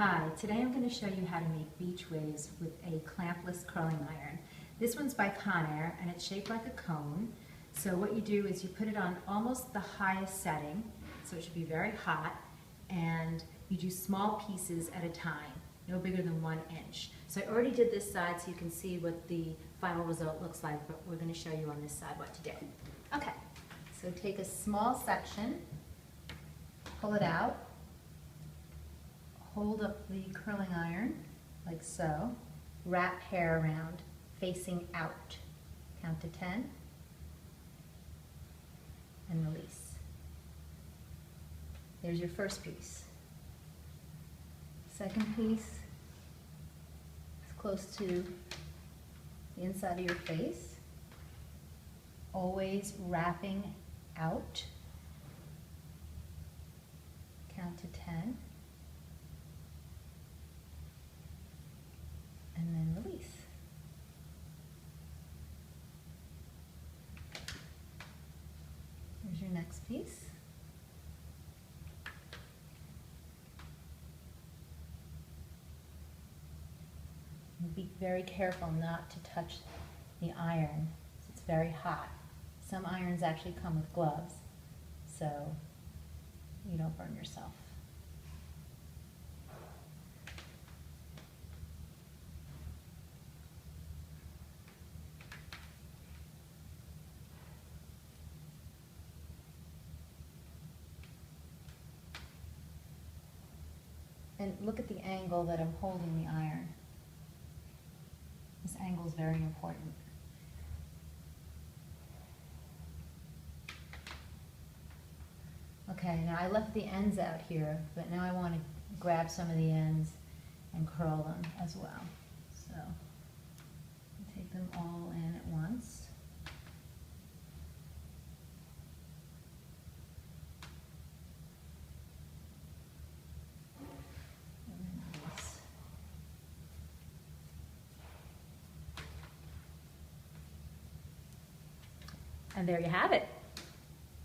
Hi, today I'm going to show you how to make beach waves with a clampless curling iron. This one's by Conair and it's shaped like a cone. So what you do is you put it on almost the highest setting, so it should be very hot, and you do small pieces at a time, no bigger than 1 inch. So I already did this side so you can see what the final result looks like, but we're going to show you on this side what to do. Okay, so take a small section, pull it out, hold up the curling iron like so, wrap hair around, facing out. Count to 10 and release. There's your first piece. Second piece is close to the inside of your face, always wrapping out. Count to 10. And then release. Here's your next piece. And be very careful not to touch the iron. It's very hot. Some irons actually come with gloves, so you don't burn yourself. And look at the angle that I'm holding the iron. This angle is very important. Okay, now I left the ends out here, but now I want to grab some of the ends and curl them as well. So take them all in at once. And there you have it.